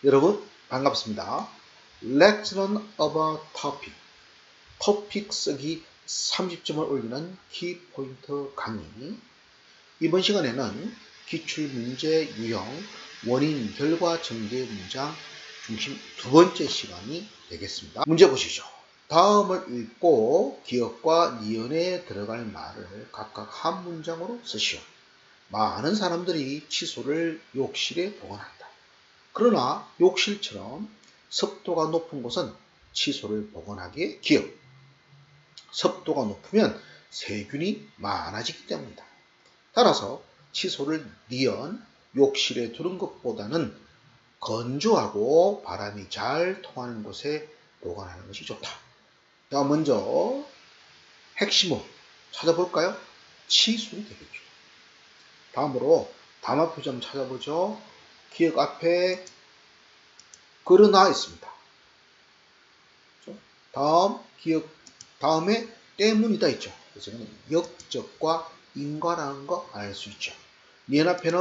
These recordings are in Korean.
여러분 반갑습니다. Let's learn about topic. 토픽 쓰기 30점을 올리는 키포인트 강의. 이번 시간에는 기출문제 유형, 원인, 결과, 전개 문장 중심 두 번째 시간이 되겠습니다. 문제 보시죠. 다음을 읽고 기억과 니은에 들어갈 말을 각각 한 문장으로 쓰시오. 많은 사람들이 칫솔을 욕실에 보관한다. 그러나 욕실처럼 습도가 높은 곳은 칫솔을 보관하기에 기억. 습도가 높으면 세균이 많아지기 때문이다. 따라서 칫솔을 니은 욕실에 두는 것보다는 건조하고 바람이 잘 통하는 곳에 보관하는 것이 좋다. 자, 먼저 핵심어 찾아볼까요? 칫솔이 되겠죠. 다음으로 담화표시 한번 찾아보죠. 기억 앞에 그러나 있습니다. 다음에 때문이다 있죠. 그래서 역적과 인과라는 거 알 수 있죠. 니은 앞에는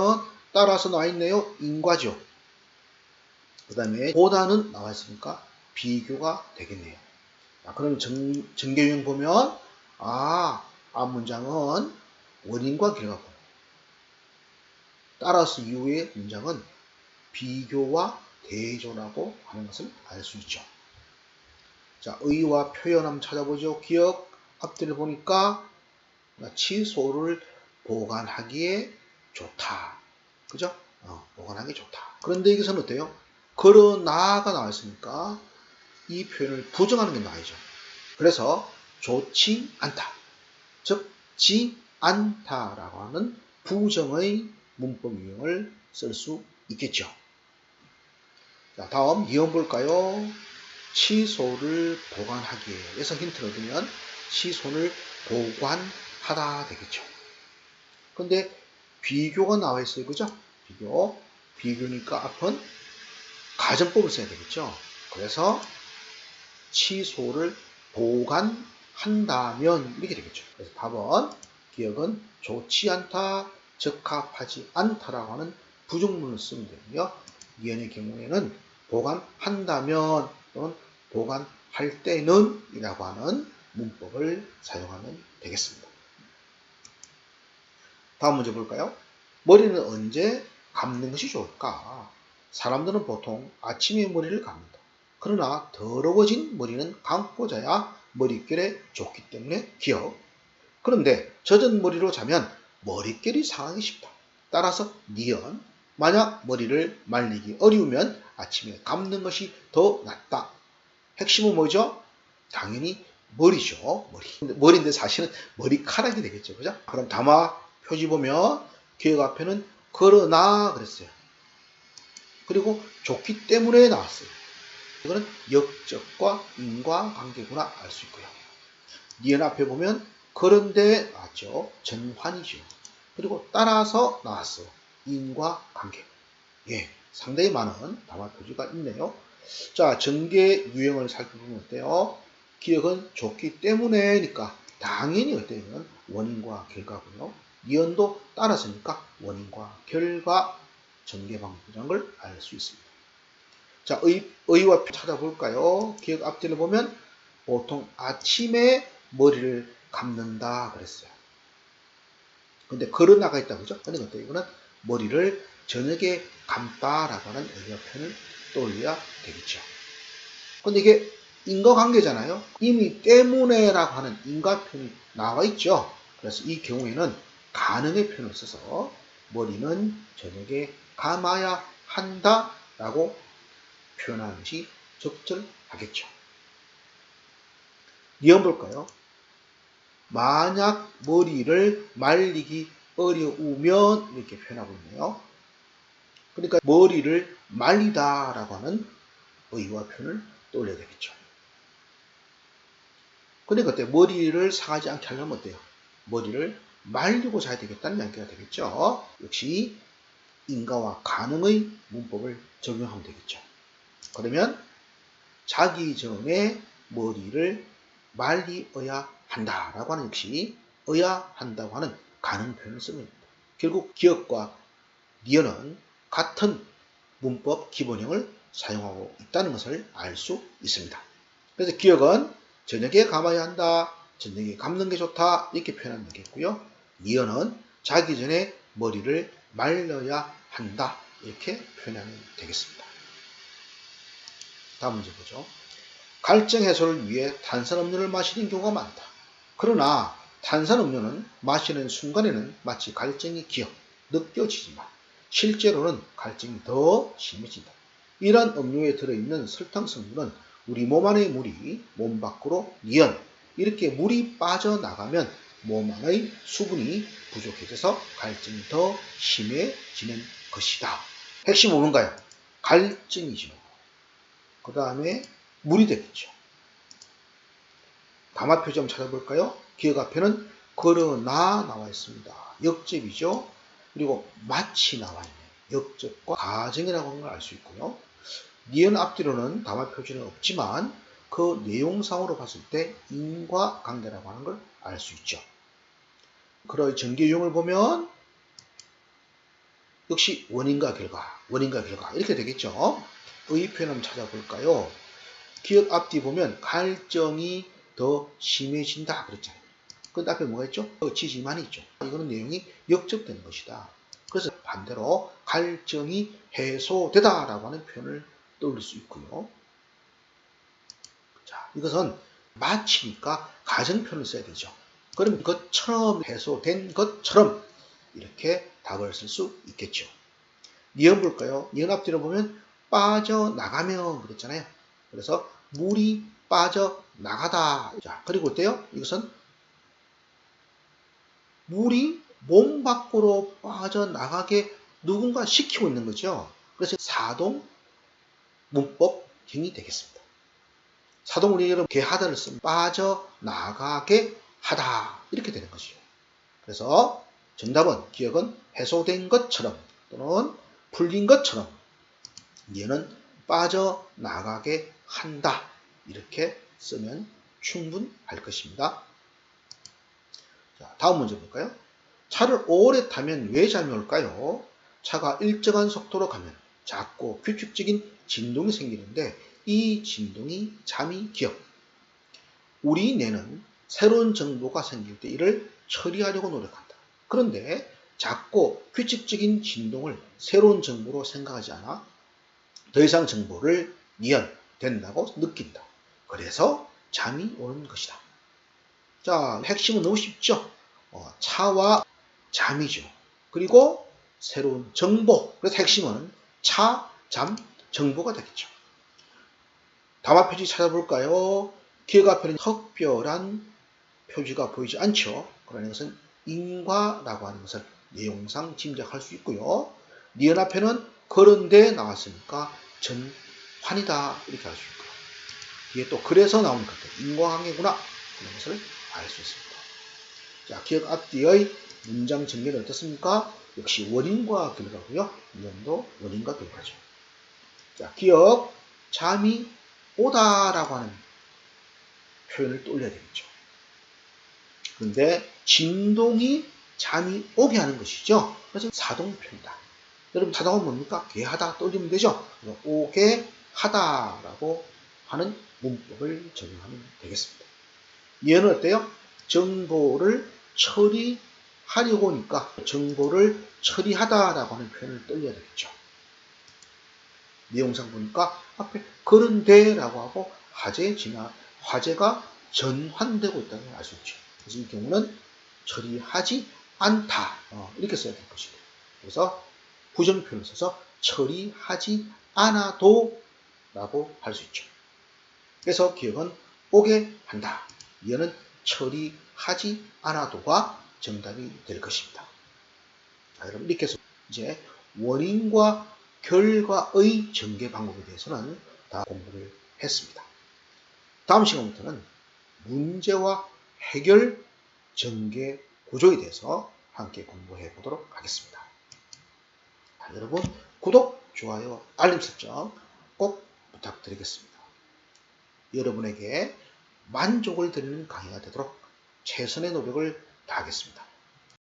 따라서 나와 있네요. 인과죠. 그 다음에 보다는 나와 있으니까 비교가 되겠네요. 그러면 전개 유형 보면 앞 문장은 원인과 결과고 따라서 이후의 문장은 비교와 대조라고 하는 것을 알 수 있죠. 자, 의와 표현 한번 찾아보죠. 기억 앞뒤를 보니까 칫솔을 보관하기에 좋다. 그죠? 보관하기 좋다. 그런데 여기서는 어때요? 그러나가 나와 있으니까 이 표현을 부정하는 게 나와야죠. 그래서 좋지 않다. 즉, 지 않다라고 하는 부정의 문법 유형을 쓸 수 있겠죠. 자, 다음 이어 볼까요? 칫솔을 보관하기에서 힌트를 얻으면 칫솔을 보관하다 되겠죠. 근데 비교가 나와 있어요. 그죠? 비교니까 앞은 가정법을 써야 되겠죠. 그래서 칫솔을 보관한다면 이렇게 되겠죠. 그래서 답은 기억은 좋지 않다, 적합하지 않다라고 하는 부정문을 쓰면 되고요. 니은의 경우에는 보관한다면 또는 보관할 때는 이라고 하는 문법을 사용하면 되겠습니다. 다음 문제 볼까요? 머리는 언제 감는 것이 좋을까? 사람들은 보통 아침에 머리를 감는다. 그러나 더러워진 머리는 감고 자야 머릿결에 좋기 때문에 기억. 그런데 젖은 머리로 자면 머릿결이 상하기 쉽다. 따라서 니은. 만약 머리를 말리기 어려우면 아침에 감는 것이 더 낫다. 핵심은 뭐죠? 당연히 머리죠. 머리인데 사실은 머리카락이 되겠죠. 그죠? 그럼 담화 표지 보면 기억 앞에는 그러나 그랬어요. 그리고 좋기 때문에 나왔어요. 이거는 역적과 인과관계구나 알 수 있고요. 니은 앞에 보면 그런데 나왔죠. 전환이죠. 그리고 따라서 나왔어요. 인과관계. 예, 상당히 많은 담화 표지가 있네요. 자, 전개 유형을 살펴보면 어때요? 기억은 좋기 때문에니까 당연히 어때요? 원인과 결과고요. 니은도 따라서니까 원인과 결과 전개 방법이라는 걸 알 수 있습니다. 자, 의와 찾아볼까요? 기억 앞뒤를 보면 보통 아침에 머리를 감는다 그랬어요. 근데 그러나가 있다 그죠? 근데 어때요? 이거는 머리를 저녁에 감다라고 하는 의와 표현을 떠올려야 되겠죠. 근데 이게 인과관계잖아요. 이미 때문에라고 하는 인과 표현이 나와 있죠. 그래서 이 경우에는 가능의 표현을 써서 머리는 저녁에 감아야 한다라고 표현하는 것이 적절하겠죠. 이어 볼까요? 만약 머리를 말리기 어려우면 이렇게 표현하고 있네요. 그러니까 머리를 말리다라고 하는 의와 표현을 떠올려야 되겠죠. 그러니까 어때요? 머리를 상하지 않게 하려면 어때요? 머리를 말리고 자야 되겠다는 이야기가 되겠죠. 역시 인과와 가능의 문법을 적용하면 되겠죠. 그러면 자기 전에 머리를 말리어야 한다라고 하는 역시 어야 한다고 하는 가능 표현을 쓰면 됩니다. 결국 기억과 니은은 같은 문법 기본형을 사용하고 있다는 것을 알 수 있습니다. 그래서 기억은 저녁에 감아야 한다, 저녁에 감는 게 좋다 이렇게 표현하면 되겠고요. 니은은 자기 전에 머리를 말려야 한다 이렇게 표현하면 되겠습니다. 다음 문제 보죠. 갈증 해소를 위해 탄산음료를 마시는 경우가 많다. 그러나 탄산음료는 마시는 순간에는 마치 갈증이 느껴지지만 실제로는 갈증이 더 심해진다. 이러한 음료에 들어있는 설탕 성분은 우리 몸 안의 물이 몸 밖으로 니은 이렇게 물이 빠져나가면 몸 안의 수분이 부족해져서 갈증이 더 심해지는 것이다. 핵심은 뭔가요? 갈증이죠. 그 다음에 물이 되겠죠. 담화 표시 한번 찾아볼까요? 기억 앞에는 그러나 나와 있습니다. 역접이죠. 그리고 마치 나와 있네요. 역접과 가정이라고 하는 걸 알 수 있고요. 니은 앞뒤로는 담화 표시는 없지만 그 내용상으로 봤을 때 인과관계라고 하는 걸 알 수 있죠. 그러한 전개 유형을 보면 역시 원인과 결과 이렇게 되겠죠. 의 표현 한번 찾아볼까요? 기억 앞뒤 보면 갈증이 더 심해진다 그랬잖아요. 그 앞에 뭐가 있죠? 지지만이 있죠. 이거는 내용이 역접되는 것이다. 그래서 반대로 갈증이 해소되다 라고 하는 표현을 떠올릴 수 있고요. 자, 이것은 마치니까 가정표현을 써야 되죠. 그러면 그것처럼 해소된 것처럼 이렇게 답을 쓸 수 있겠죠. 니은 볼까요? 니은 앞뒤로 보면 빠져나가면 그랬잖아요. 그래서 물이 빠져나가다. 자, 그리고 어때요? 이것은 물이 몸 밖으로 빠져나가게 누군가 시키고 있는 거죠. 그래서 사동 문법형이 되겠습니다. 사동 우리가 개하다를 쓰면 빠져나가게 하다 이렇게 되는 것이죠. 그래서 정답은 기억은 해소된 것처럼 또는 풀린 것처럼 얘는 빠져나가게 한다 이렇게 쓰면 충분할 것입니다. 자, 다음 문제 볼까요? 차를 오래 타면 왜 잠이 올까요? 차가 일정한 속도로 가면 작고 규칙적인 진동이 생기는데 이 진동이 잠이 기억. 우리 뇌는 새로운 정보가 생길 때 이를 처리하려고 노력한다. 그런데 작고 규칙적인 진동을 새로운 정보로 생각하지 않아 더 이상 정보를 니은 된다고 느낀다. 그래서 잠이 오는 것이다. 자, 핵심은 너무 쉽죠? 차와 잠이죠. 그리고 새로운 정보. 그래서 핵심은 차, 잠, 정보가 되겠죠. 담화 표지 찾아볼까요? 기억 앞에는 특별한 표지가 보이지 않죠. 그러는 것은 인과라고 하는 것을 내용상 짐작할 수 있고요. 니은 앞에는 그런데 나왔으니까 전환이다 이렇게 할 수 있고요. 뒤에 또 그래서 나오는 것들 인과관계구나 그런 것을 알 수 있습니다. 자, 기억 앞뒤의 문장 전개는 어떻습니까? 역시 원인과 결과고요. 니은도 원인과 결과죠. 자, 기억 잠이 오다라고 하는 표현을 또 올려야 되겠죠. 그런데 진동이 잠이 오게 하는 것이죠. 그래서 사동표현이다. 여러분 사동은 뭡니까? 괴하다 떠올리면 되죠. 오게 하다라고 하는 문법을 적용하면 되겠습니다. 얘는 어때요? 정보를 처리하려고 하니까 정보를 처리하다라고 하는 표현을 떠올려야 되겠죠. 내용상 보니까 앞에 그런데라고 하고 화제가 전환되고 있다는 걸 알 수 있죠. 그래서 이 경우는 처리하지 않다 이렇게 써야 될 것이고 그래서 부정표현을 써서 처리하지 않아도 라고 할 수 있죠. 그래서 기억은 오게 한다. 이어는 처리하지 않아도가 정답이 될 것입니다. 자, 여러분 이렇게 해서 이제 원인과 결과의 전개 방법에 대해서는 다 공부를 했습니다. 다음 시간부터는 문제와 해결 전개 구조에 대해서 함께 공부해 보도록 하겠습니다. 자, 여러분 구독, 좋아요, 알림 설정 꼭 부탁드리겠습니다. 여러분에게 만족을 드리는 강의가 되도록 최선의 노력을 다하겠습니다.